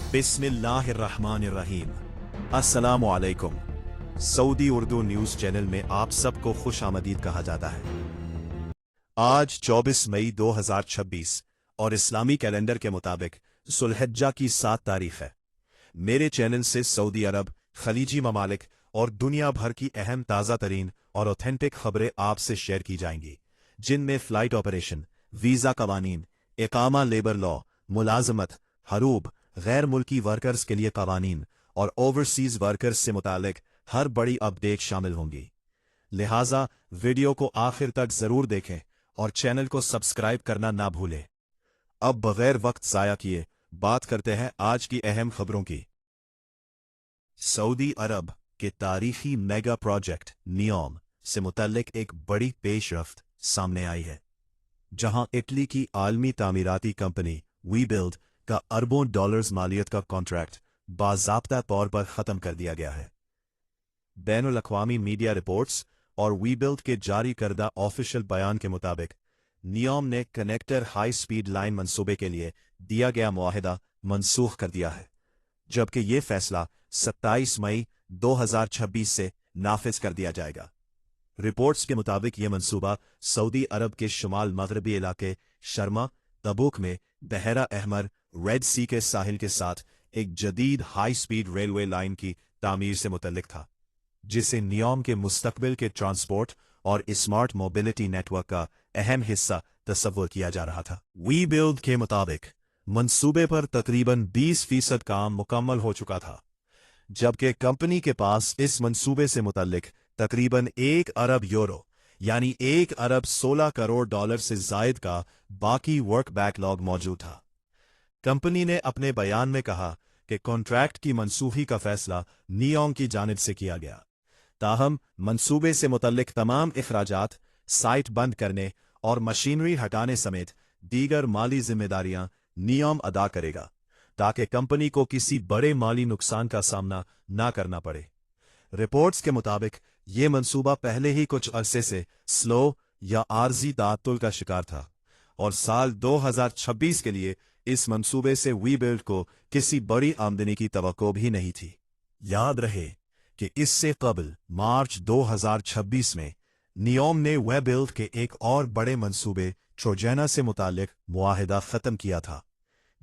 बिस्मिल्लाहिर्रहमानिर्रहीम। अस्सलामु अलैकुम। सऊदी उर्दू न्यूज़ चैनल में आप सबको खुश आमदीद कहा जाता है। आज 24 मई 2026 और इस्लामी कैलेंडर के मुताबिक जुल्हिज्जा की 7 तारीख है। मेरे चैनल से सऊदी अरब, खलीजी ममालिक और दुनिया भर की अहम ताज़ा तरीन और ऑथेंटिक खबरें आपसे शेयर की जाएंगी, जिनमें फ़्लाइट ऑपरेशन, वीज़ा कवानीन, इकामा लेबर लॉ, मुलाजमत, हरूब, गैर मुल्की वर्कर्स के लिए कवानीन और ओवरसीज वर्कर्स से मुतालिक हर बड़ी अपडेट शामिल होंगी। लिहाजा वीडियो को आखिर तक जरूर देखें और चैनल को सब्सक्राइब करना ना भूलें। अब बगैर वक्त ज़ाया किए बात करते हैं आज की अहम खबरों की। सऊदी अरब के तारीखी मेगा प्रोजेक्ट नियोम से मुतल्लिक एक बड़ी पेशरफ्त सामने आई है, जहां इटली की आलमी तामीराती कंपनी वीबिल्ड का अरबों डॉलर्स मालियत का कॉन्ट्रैक्ट बाज़ाब्ता तौर पर ख़त्म कर दिया गया है। बैनुल अक़वामी मीडिया रिपोर्ट्स और वीबिल्ड के जारी करदा ऑफिशियल बयान के मुताबिक नियोम ने कनेक्टर हाई स्पीड लाइन मंसूबे के लिए दिया गया मुआहिदा मनसूख कर दिया है, जबकि ये फैसला 27 मई 2026 से नाफिज कर दिया जाएगा। रिपोर्ट्स के मुताबिक ये मंसूबा सऊदी अरब के शुमाल मगरबी इलाके शर्मा तबूक में बहरा अहमर रेड सी के साहिल के साथ एक जदीद हाई स्पीड रेलवे लाइन की तामीर से मुतल्लिक था, जिसे नियोम के मुस्तकबिल के ट्रांसपोर्ट और स्मार्ट मोबिलिटी नेटवर्क का अहम हिस्सा तस्वुर किया जा रहा था। वीबिल्ड के मुताबिक मंसूबे पर तकरीबन 20% काम मुकम्मल हो चुका था, जबकि कंपनी के पास इस मंसूबे से मुतल्लिक तकरीबन 1 अरब यूरो यानी 1 अरब 16 करोड़ डॉलर से जायद का बाकी वर्क बैकलॉग मौजूद था। कंपनी ने अपने बयान में कहा कि कॉन्ट्रैक्ट की मनसूखी का फैसला नियोम की जानिब से किया गया, ताहम मंसूबे से मुतल्लिक तमाम इखराजात, साइट बंद करने और मशीनरी हटाने समेत दीगर माली जिम्मेदारियां नियोम अदा करेगा, ताकि कंपनी को किसी बड़े माली नुकसान का सामना न करना पड़े। रिपोर्ट्स के मुताबिक ये मंसूबा पहले ही कुछ अरसे से स्लो या आर्जी ताअत्तुल का शिकार था और साल 2026 के लिए इस मंसूबे से वीबिल्ड को किसी बड़ी आमदनी की तवक्को भी नहीं थी। याद रहे कि इससे कबल मार्च 2026 में नियोम ने वीबिल्ड के एक और बड़े मंसूबे ट्रोजना से मुतालिक मुआहिदा ख़त्म किया था,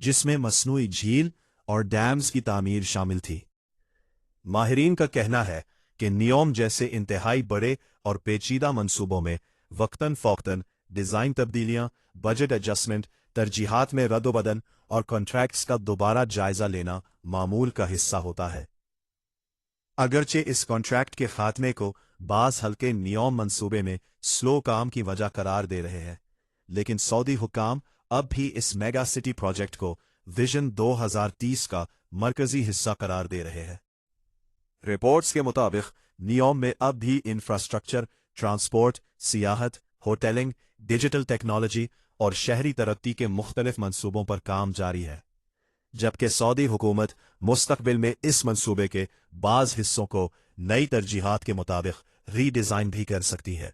जिसमें मसनूई झील और डैम्स की तामीर शामिल थी। माहिरीन का कहना है कि नियोम जैसे इंतहाई बड़े और पेचीदा मंसूबों में वक्तन फ़ौक्तन डिज़ाइन तब्दीलियां, बजट एडजस्टमेंट, तरजीहात में रद्द-ओ-बदल और कॉन्ट्रैक्ट्स का दोबारा जायजा लेना मामूल का हिस्सा होता है। अगरचे इस कॉन्ट्रैक्ट के खात्मे को बाज़ हल्के नियोम मंसूबे में स्लो काम की वजह करार दे रहे हैं, लेकिन सऊदी हुक्काम अब भी इस मेगा सिटी प्रोजेक्ट को विजन 2030 का मरकजी हिस्सा करार दे रहे हैं। रिपोर्ट्स के मुताबिक नियोम में अब भी इंफ्रास्ट्रक्चर, ट्रांसपोर्ट, सियाहत, होटलिंग, डिजिटल टेक्नोलॉजी और शहरी तरक्की के मुख्तलिफ मंसूबों पर काम जारी है, जबकि सऊदी हुकूमत मुस्तकबिल में इस मंसूबे के बाज़ हिस्सों को नई तरजीहात के मुताबिक रीडिज़ाइन भी कर सकती है।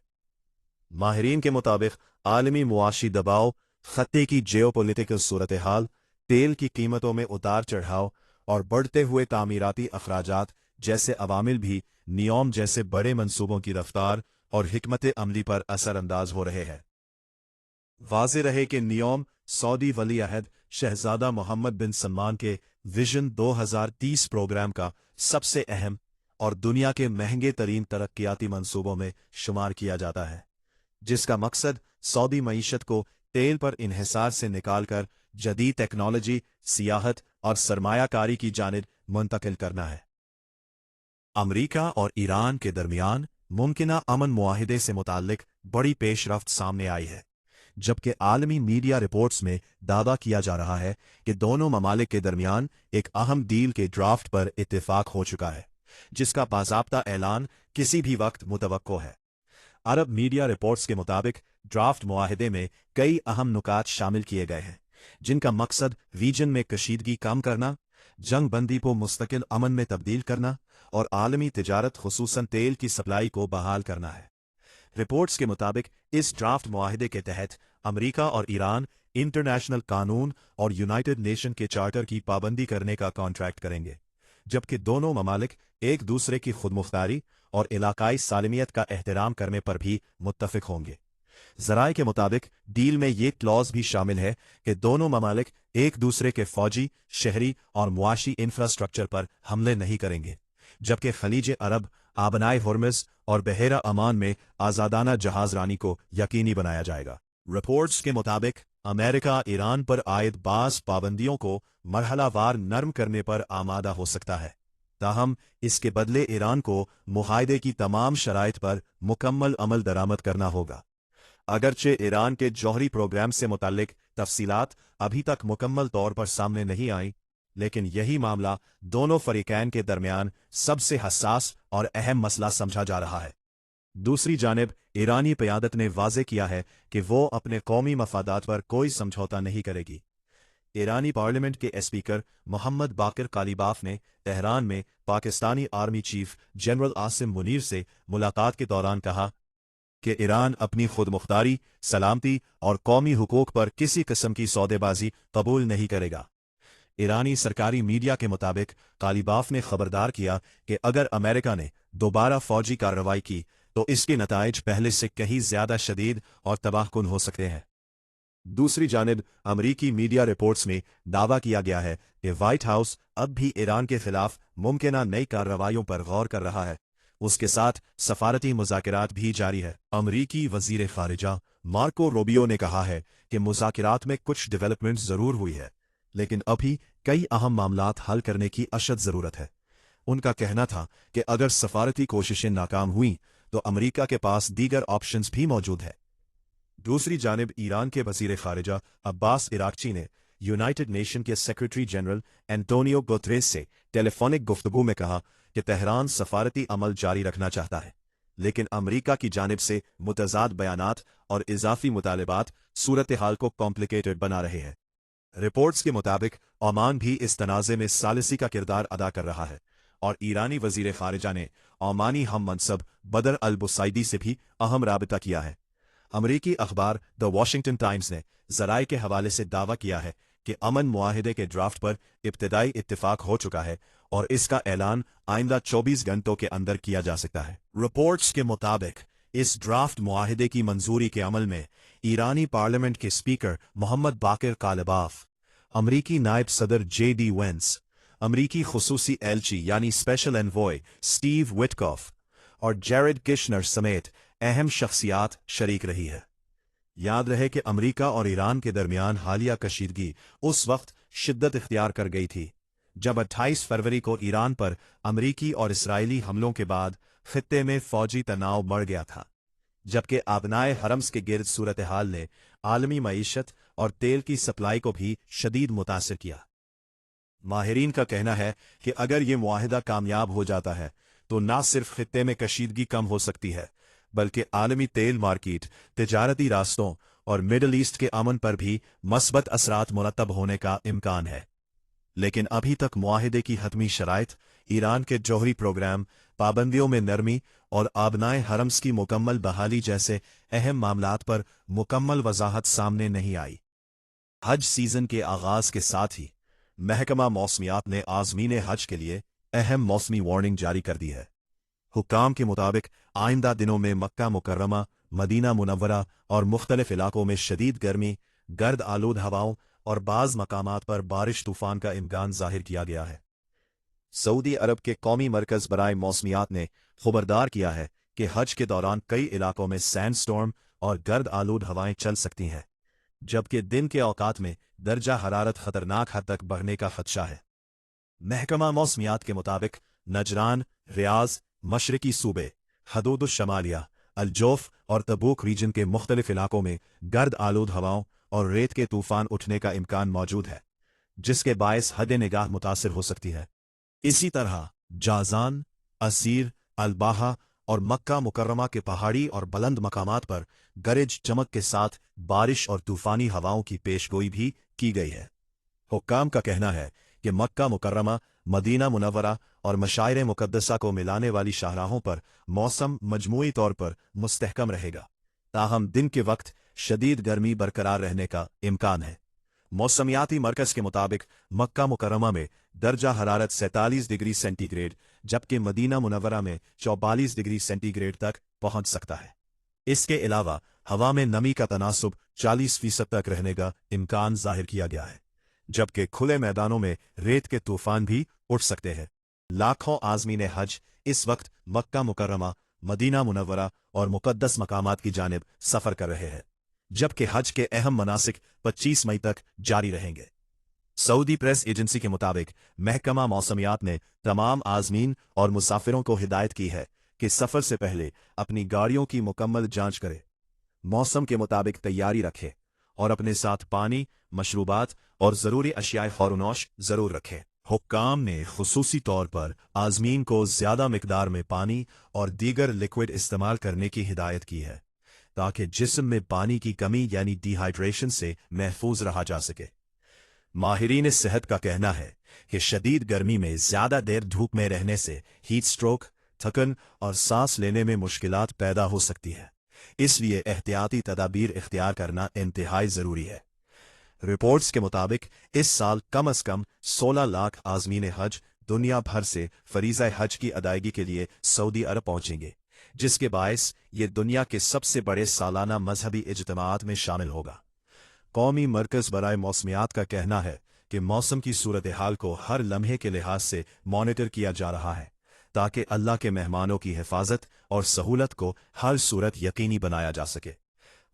माहिरीन के मुताबिक आलमी मुआशी दबाव, खत्ते की जियोपॉलिटिकल सूरत हाल, तेल की कीमतों में उतार चढ़ाव और बढ़ते हुए तामीराती अखराजात जैसे अवामिल भी नियोम जैसे बड़े मंसूबों की रफ्तार और हिकमत अमली पर असरअंदाज हो रहे हैं। वाज़ेह रहे कि नियोम सऊदी वली अहद शहजादा मोहम्मद बिन सलमान के विजन 2030 प्रोग्राम का सबसे अहम और दुनिया के महंगे तरीन तरक्याती मंसूबों में शुमार किया जाता है, जिसका मकसद सऊदी मईशत को तेल पर इन्हिसार से निकालकर जदीद टेक्नोलॉजी, सियाहत और सरमायाकारी की जानिब मुंतकिल करना है। अमरीका और ईरान के दरमियान मुमकिना अमन मुआहिदे से मुताल्लिक बड़ी पेशरफ्त सामने आई है, जबकि आलमी मीडिया रिपोर्ट्स में दावा किया जा रहा है कि दोनों ममालिक के दरमियान एक अहम डील के ड्राफ्ट पर इत्तेफाक हो चुका है, जिसका बाज़ाब्ता ऐलान किसी भी वक्त मुतवक्को है। अरब मीडिया रिपोर्ट्स के मुताबिक ड्राफ्ट मुआहिदे में कई अहम नुकात शामिल किए गए हैं, जिनका मकसद रीजन में कशीदगी कम करना, जंग बंदी को मुस्तकिल अमन में तब्दील करना और आलमी तिजारत खुसूसन तेल की सप्लाई को बहाल करना है। रिपोर्ट्स के मुताबिक इस ड्राफ्ट मुआहिदे के तहत अमरीका और ईरान इंटरनेशनल कानून और यूनाइटेड नेशन के चार्टर की पाबंदी करने का कॉन्ट्रैक्ट करेंगे, जबकि दोनों ममालिक एक दूसरे की खुदमुख्तारी और इलाकाई सालमियत का एहतराम करने पर भी मुत्तफिक होंगे। ज़राए के मुताबिक डील में ये क्लॉज भी शामिल है कि दोनों ममालिक एक दूसरे के फौजी, शहरी और मुआशी इंफ्रास्ट्रक्चर पर हमले नहीं करेंगे, जबकि खलीज अरब, आबनाए हुर्मुज़ और बहेरा अमान में आज़ादाना जहाज़रानी को यकीनी बनाया जाएगा। रिपोर्ट्स के मुताबिक अमेरिका ईरान पर आयद बाज़ पाबंदियों को मरहलावार नरम करने पर आमादा हो सकता है, ताहम इसके बदले ईरान को मुआहदे की तमाम शराइत पर मुकम्मल अमल दरामद करना होगा। अगरचे ईरान के जौहरी प्रोग्राम से मुताल्लिक तफसीलात अभी तक मुकम्मल तौर पर सामने नहीं आई, लेकिन यही मामला दोनों फरीकैन के दरमियान सबसे हसास और अहम मसला समझा जा रहा है। दूसरी जानिब ईरानी क़यादत ने वाज़े किया है कि वो अपने कौमी मफादात पर कोई समझौता नहीं करेगी। ईरानी पार्लियामेंट के स्पीकर मोहम्मद बाकिर कालिबाफ ने तेहरान में Pakistani army chief general Asim Munir से मुलाकात के दौरान कहा कि ईरान अपनी खुदमुख्तारी, सलामती और कौमी हुकूक पर किसी किस्म की सौदेबाजी कबूल नहीं करेगा। ईरानी सरकारी मीडिया के मुताबिक कालिबाफ ने खबरदार किया कि अगर अमेरिका ने दोबारा फौजी कार्रवाई की तो इसके नताइज पहले से कहीं ज्यादा शदीद और तबाहकुन हो सकते हैं। दूसरी जानिब अमरीकी मीडिया रिपोर्ट्स में दावा किया गया है कि व्हाइट हाउस अब भी ईरान के खिलाफ मुमकिना नई कार्रवाइयों पर गौर कर रहा है। उसके साथ सफारती मुज़ाकिरात भी जारी है। अमरीकी वज़ीर ख़ारिजा मार्को रूबियो ने कहा है कि मुज़ाकिरात में कुछ डेवलपमेंट ज़रूर हुई है, लेकिन अभी कई अहम मामलात हल करने की अशद ज़रूरत है। उनका कहना था कि अगर सफारती कोशिशें नाकाम हुईं तो अमरीका के पास दीगर ऑप्शंस भी मौजूद है। दूसरी जानिब ईरान के वज़ीर ख़ारिजा अब्बास इराक़ची ने यूनाइटेड नेशन के सेक्रेटरी जनरल एंटोनियो गुतरेस से टेलीफोनिक गुफ्तगू में कहा कि तेहरान सफारती अमल जारी रखना चाहता है, लेकिन अमरीका की जानिब से मुतज़ाद बयानात और इजाफी मुतालबात सूरत हाल को कॉम्प्लिकेटेड बना रहे हैं। रिपोर्ट्स के मुताबिक ओमान भी इस तनाज़े में सालिसी का किरदार अदा कर रहा है और ईरानी वज़ीर ख़ारिजा ने ओमानी हम मनसब बदर अल बुसाइदी से भी अहम राबिता किया है। अमरीकी अखबार द वॉशिंगटन टाइम्स ने ज़राए के हवाले से दावा किया है कि अमन मुआहिदे के ड्राफ्ट पर इब्तिदाई इत्तिफाक हो चुका है और इसका ऐलान आइंदा 24 घंटों के अंदर किया जा सकता है। रिपोर्ट्स के मुताबिक इस ड्राफ्ट मुआहिदे की मंजूरी के अमल में ईरानी पार्लियामेंट के स्पीकर मोहम्मद बाकिर कालिबाफ, अमरीकी नायब सदर J.D. वेंस, अमरीकी खुसूसी एलची यानी स्पेशल एनवॉय स्टीव विटकॉफ और जेरेड किशनर समेत अहम शख्सियात शरीक रही है। याद रहे कि अमरीका और ईरान के दरमियान हालिया कशीदगी उस वक्त शिद्दत इख्तियार कर गई थी जब 28 फरवरी को ईरान पर अमरीकी और इसराइली हमलों के बाद खित्ते में फौजी तनाव बढ़ गया था, जबकि आबनाए हरम्स के गिर्द सूरत हाल ने आलमी मईशत और तेल की सप्लाई को भी शदीद मुतासिर किया। माहिरीन का कहना है कि अगर ये मुआहिदा कामयाब हो जाता है तो न सिर्फ खित्ते में कशीदगी कम हो सकती है, बल्कि आलमी तेल मार्केट, तिजारती रास्तों और मिडल ईस्ट के अमन पर भी मस्बत असरात मुरतब होने का इम्कान है। लेकिन अभी तक मुआहिदे की हतमी शराइत, ईरान के जौहरी प्रोग्राम, पाबंदियों में नरमी और आबनाए हरम्स की मुकम्मल बहाली जैसे अहम मामलात पर मुकम्मल वजाहत सामने नहीं आई। हज सीजन के आगाज के साथ ही महकमा मौसमियात ने आज़मीन हज के लिए अहम मौसमी वार्निंग जारी कर दी है। हुक्काम के मुताबिक आइंदा दिनों में मक्का मुकर्रमा, मदीना मुनव्वरा और मुख्तलिफ इलाकों में शदीद गर्मी, गर्द आलूद हवाओं और बाज़ मकामात पर बारिश तूफान का इम्कान जाहिर किया गया है। सऊदी अरब के कौमी मरकज़ बराए मौसमियात ने खबरदार किया है कि हज के दौरान कई इलाकों में सैंड स्टॉर्म और गर्द आलूद हवाएं चल सकती हैं, जबकि दिन के औकात में दर्जा हरारत खतरनाक हद तक बढ़ने का खदशा है। महकमा मौसमियात के मुताबिक नजरान, रियाज, मशरकी सूबे, हदूद शमालिया, अलजोफ और तबूक रीजन के मुख्तलिफ इलाकों में गर्द आलूद हवाओं और रेत के तूफान उठने का इम्कान मौजूद है, जिसके बायस हद निगाह मुतासिर हो सकती है। इसी तरह जाजान, असीर, अलबाहा और मक्का मुकर्रमा के पहाड़ी और बुलंद मकामात पर गरज चमक के साथ बारिश और तूफानी हवाओं की पेशगोई भी की गई है। हुक्काम का कहना है कि मक्का मुकर्रमा, मदीना मुनव्वरा और मशाइर मुकद्दसा को मिलाने वाली शाहराहों पर मौसम मजमूई तौर पर मुस्तहकम रहेगा, ताहम दिन के वक्त शदीद गर्मी बरकरार रहने का इम्कान है। मौसमियाती मरकज़ के मुताबिक मक्का मुकर्रमा में दर्जा हरारत 47 डिग्री सेंटीग्रेड जबकि मदीना मुनव्वरा में 44 डिग्री सेंटीग्रेड तक पहुंच सकता है। इसके अलावा हवा में नमी का तनासुब 40% तक रहने का इम्कान जाहिर किया गया है, जबकि खुले मैदानों में रेत के तूफान भी उठ सकते हैं। लाखों आज़मीन हज इस वक्त मक्का मुकर्रमा, मदीना मुनव्वरा और मुक़द्दस मकामात की जानिब सफ़र कर रहे हैं, जबकि हज के अहम मनासिक 25 मई तक जारी रहेंगे। सऊदी प्रेस एजेंसी के मुताबिक महकमा मौसमियात ने तमाम आज़मीन और मुसाफिरों को हिदायत की है कि सफ़र से पहले अपनी गाड़ियों की मुकम्मल जांच करें, मौसम के मुताबिक तैयारी रखें और अपने साथ पानी, मशरूबात और ज़रूरी अशियाए ख़ौर-ओ-नोश ज़रूर रखें। हुक्काम ने खुसूसी तौर पर आज़मीन को ज़्यादा मिकदार में पानी और दीगर लिक्विड इस्तेमाल करने की हिदायत की है ताकि जिस्म में पानी की कमी यानी डिहाइड्रेशन से महफूज रहा जा सके। माहिरीन सेहत का कहना है कि शदीद गर्मी में ज़्यादा देर धूप में रहने से हीट स्ट्रोक, थकन और सांस लेने में मुश्किलात पैदा हो सकती है, इसलिए एहतियाती तदाबीर इख्तियार करना इंतहाई ज़रूरी है। रिपोर्ट्स के मुताबिक इस साल कम अज़ कम 16 लाख आज़मीन हज दुनिया भर से फरीज़ा हज की अदायगी के लिए सऊदी अरब पहुंचेंगे, जिसके बायस ये दुनिया के सबसे बड़े सालाना मजहबी इज्तिमाआत में शामिल होगा। कौमी मरकज़ बराए मौसमियात का कहना है कि मौसम की सूरत हाल को हर लम्हे के लिहाज से मॉनिटर किया जा रहा है ताकि अल्लाह के मेहमानों की हिफाजत और सहूलत को हर सूरत यकीनी बनाया जा सके।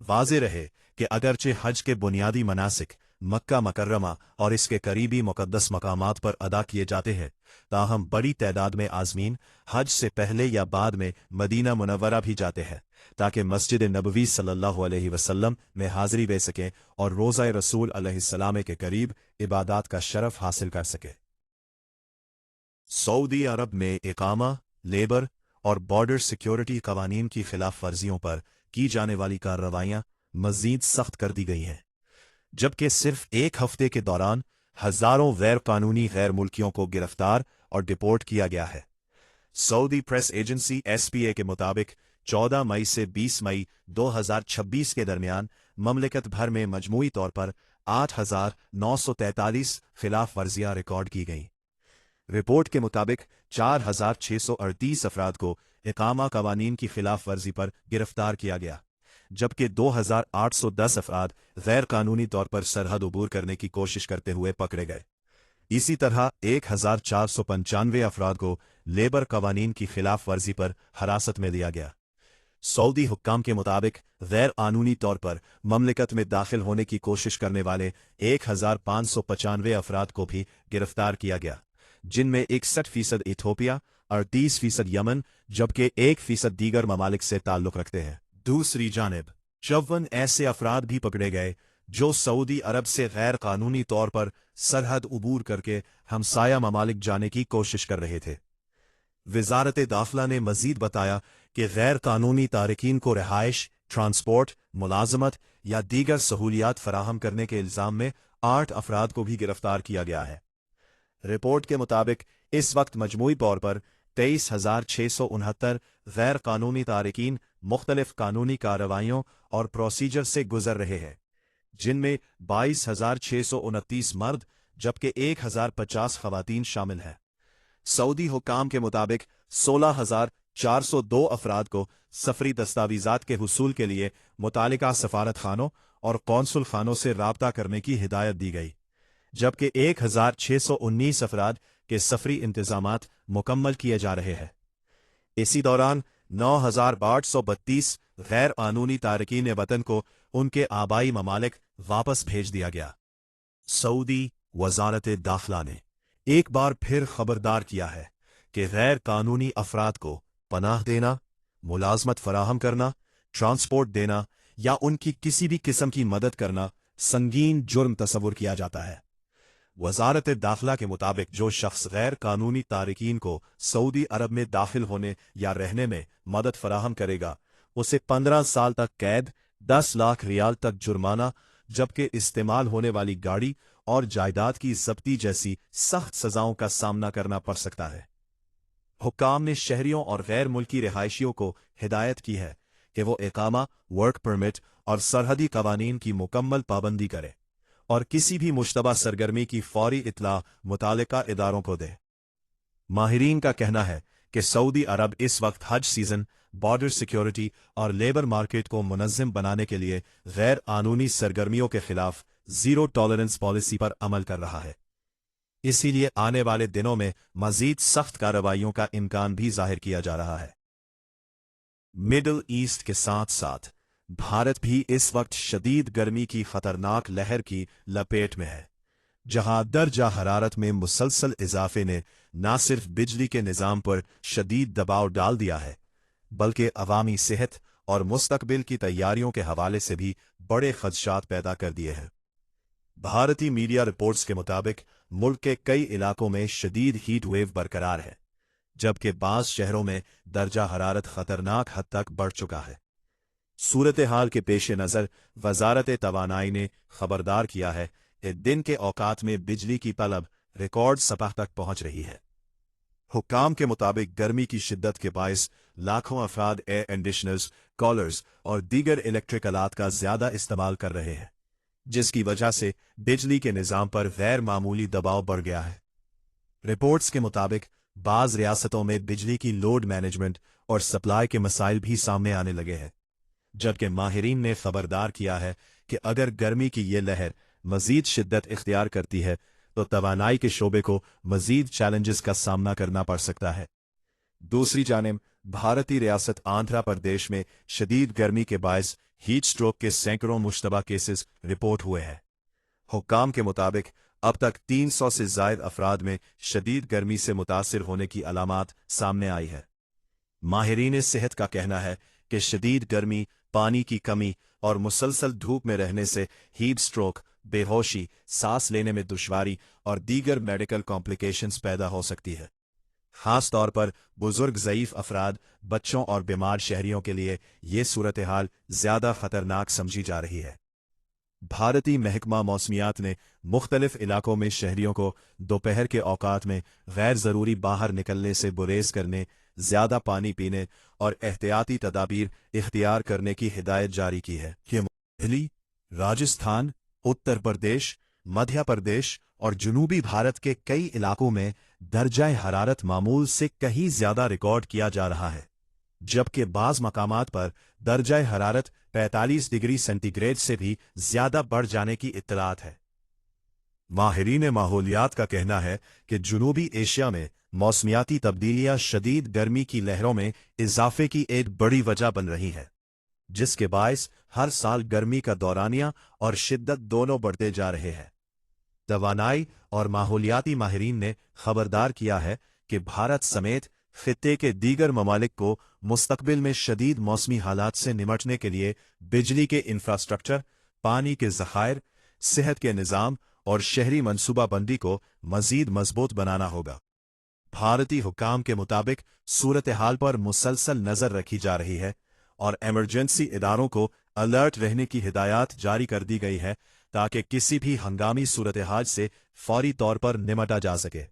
वाज़ेह रहे कि अगरचे हज के बुनियादी मनासिक मक्का मुकर्रमा और इसके करीबी मुक़द्दस मकामात पर अदा किए जाते हैं, ताहम बड़ी तादाद में आज़मीन हज से पहले या बाद में मदीना मुनव्वरा भी जाते हैं ताकि मस्जिद नबवी सल्लल्लाहु अलैहि वसल्लम में हाज़िरी दे सकें और रोज़ा रसूल अलैहिस्सलाम के करीब इबादत का शरफ हासिल कर सके। सऊदी अरब में इकामा, लेबर और बॉर्डर सिक्योरिटी कवानीन की खिलाफ वर्जियों पर की जाने वाली कार्रवाइयाँ मज़ीद सख्त कर दी गई हैं, जबकि सिर्फ एक हफ्ते के दौरान हज़ारों गैर कानूनी गैर मुल्कियों को गिरफ्तार और डिपोर्ट किया गया है। सऊदी प्रेस एजेंसी SPA के मुताबिक 14 मई से 20 मई 2026 के दरमियान ममलिकत भर में मजमूई तौर पर 8,943 खिलाफ वर्जियाँ रिकॉर्ड की गईं। रिपोर्ट के मुताबिक 4,638 अफराद को इकामा कवानीन की खिलाफ वर्जी पर गिरफ्तार किया गया, जबकि 2,810 अफराद गैर कानूनी तौर पर सरहद अबूर करने की कोशिश करते हुए पकड़े गए। इसी तरह 1,495 अफराद को लेबर कवानीन की खिलाफ वर्जी पर हिरासत में लिया गया। सऊदी हुक्काम के मुताबिक गैर कानूनी तौर पर ममलिकत में दाखिल होने की कोशिश करने वाले 1,595 अफराद को भी गिरफ्तार किया गया, जिनमें 61% इथोपिया, 38% यमन जबकि 1% दीगर ममालिक से ताल्लुक रखते हैं। दूसरी जानिब 54 ऐसे अफराद भी पकड़े गए जो सऊदी अरब से गैर कानूनी तौर पर सरहद अबूर करके हमसाया ममालिक जाने की कोशिश कर रहे थे। वज़ारत दाखिला ने मजीद बताया कि गैर कानूनी तारिकीन को रिहाइश, ट्रांसपोर्ट, मुलाजमत या दीगर सहूलियात फराहम करने के इल्ज़ाम में 8 अफराद को भी गिरफ्तार किया गया है। रिपोर्ट के मुताबिक इस वक्त मजमूई तौर पर 23,669 गैर कानूनी तारिकीन मुख्तलिफ कानूनी कार्रवाइयों और प्रोसीजर से गुजर रहे हैं, जिनमें 22,629 मर्द जबकि 1,050 खवातीन शामिल हैं। सऊदी हुक्काम के मुताबिक 16,402 अफराद को सफरी दस्तावीज़ात के हुसूल के लिए मुतालिका सफारत खानों और कौंसल खानों से राब्ता करने की हिदायत दी गई, जबकि 1,619 अफराद के सफरी इंतजामात मुकम्मल किए जा रहे हैं। इसी दौरान 9,832 गैर कानूनी तारकीन वतन को उनके आबाई ममालिक वापस भेज दिया गया। सऊदी वज़ारत दाखिला ने एक बार फिर खबरदार किया है कि गैर कानूनी अफराद को पनाह देना, मुलाजमत फराहम करना, ट्रांसपोर्ट देना या उनकी किसी भी किस्म की मदद करना संगीन जुर्म तस्वुर किया जाता है। वज़ारत दाखिला के मुताबिक जो शख्स गैर कानूनी तारिकीन को सऊदी अरब में दाखिल होने या रहने में मदद फराहम करेगा, उसे 15 साल तक कैद, 10 लाख रियाल तक जुर्माना जबकि इस्तेमाल होने वाली गाड़ी और जायदाद की जब्ती जैसी सख्त सजाओं का सामना करना पड़ सकता है। हुक्काम ने शहरियों और गैर मुल्की रिहायशियों को हिदायत की है कि वो इकामा, वर्क परमिट और सरहदी कवानीन की मुकम्मल पाबंदी करे और किसी भी मुश्तबा सरगर्मी की फौरी इत्तला मुतालिका इदारों को दे। माहिरीन का कहना है कि सऊदी अरब इस वक्त हज सीजन, बॉर्डर सिक्योरिटी और लेबर मार्केट को मुनज़्ज़म बनाने के लिए गैर कानूनी सरगर्मियों के खिलाफ जीरो टॉलरेंस पॉलिसी पर अमल कर रहा है। इसीलिए आने वाले दिनों में मजीद सख्त कार्रवाइयों का इम्कान भी जाहिर किया जा रहा है। मिडल ईस्ट के साथ साथ भारत भी इस वक्त शदीद गर्मी की खतरनाक लहर की लपेट में है, जहां दर्जा हरारत में मुसलसल इजाफे ने न सिर्फ बिजली के निज़ाम पर शदीद दबाव डाल दिया है, बल्कि अवामी सेहत और मुस्तकबिल की तैयारियों के हवाले से भी बड़े खदशात पैदा कर दिए हैं। भारतीय मीडिया रिपोर्ट्स के मुताबिक मुल्क के कई इलाकों में शदीद हीट वेव बरकरार है, जबकि बाज़ शहरों में दर्जा हरारत खतरनाक हद तक बढ़ चुका है। सूरत हाल के पेश नज़र वजारत तवानाई ने खबरदार किया है कि दिन के औकात में बिजली की तलब रिकॉर्ड सतह तक पहुंच रही है। हुक्काम के मुताबिक गर्मी की शिद्दत के बायस लाखों अफराद एयर कंडीशनर्स, कूलर्स और दीगर इलेक्ट्रिक आलात का ज्यादा इस्तेमाल कर रहे हैं, जिसकी वजह से बिजली के निज़ाम पर गैर मामूली दबाव बढ़ गया है। रिपोर्ट्स के मुताबिक बाज़ रियासतों में बिजली की लोड मैनेजमेंट और सप्लाई के मसाइल भी सामने आने लगे हैं, जबकि माहिरीन ने खबरदार किया है कि अगर गर्मी की ये लहर मजीद शिद्दत इख्तियार करती है तो तवानाई के शोबे को मजीद चैलेंजेस का सामना करना पड़ सकता है। दूसरी जानिब भारतीय रियासत आंध्र प्रदेश में शदीद गर्मी के बायस हीट स्ट्रोक के सैकड़ों मुश्तबा केसेस रिपोर्ट हुए हैं। हुक्काम के मुताबिक अब तक 300 से ज़ायद अफराद में शदीद गर्मी से मुतासिर होने की अलामात सामने आई है। माहिरीन सेहत का कहना है कि शदीद गर्मी, पानी की कमी और मुसलसल धूप में रहने से हीट स्ट्रोक, बेहोशी, सांस लेने में दुश्वारी और दीगर मेडिकल कॉम्प्लिकेशंस पैदा हो सकती है। खास तौर पर बुजुर्ग, ज़ईफ अफराद, बच्चों और बीमार शहरियों के लिए ये सूरत हाल ज्यादा खतरनाक समझी जा रही है। भारतीय महकमा मौसमियात ने मुख्तलिफ इलाकों में शहरियों को दोपहर के औकात में गैर ज़रूरी बाहर निकलने से गुरेज करने, ज्यादा पानी पीने और एहतियाती तदाबीर इख्तियार करने की हिदायत जारी की है। दिल्ली, राजस्थान, उत्तर प्रदेश, मध्य प्रदेश और जनूबी भारत के कई इलाकों में दर्जा हरारत मामूल से कहीं ज्यादा रिकॉर्ड किया जा रहा है, जबकि बाज़ मकामात पर दर्जा हरारत 45 डिग्री सेंटीग्रेड से भी ज्यादा बढ़ जाने की इत्तलात है। माहिरीन माहौलियात का कहना है कि जनूबी एशिया में मौसमियाती तब्दीलियां शदीद गर्मी की लहरों में इजाफे की एक बड़ी वजह बन रही है, जिसके बायस हर साल गर्मी का दौरानिया और शिद्दत दोनों बढ़ते जा रहे हैं। तवानाई और माहौलियाती माहिरीन ने खबरदार किया है कि भारत समेत खित्ते के दीगर ममालिक को मुस्तकबिल में शदीद मौसमी हालात से निमटने के लिए बिजली के इंफ्रास्ट्रक्चर, पानी के ज़खायर, सेहत के निज़ाम और शहरी मनसूबाबंदी को मजीद मजबूत बनाना होगा। भारतीय हुक्काम के मुताबिक सूरत हाल पर मुसलसल नजर रखी जा रही है और एमरजेंसी इदारों को अलर्ट रहने की हिदायत जारी कर दी गई है ताकि किसी भी हंगामी सूरत हाल से फौरी तौर पर निमटा जा सके।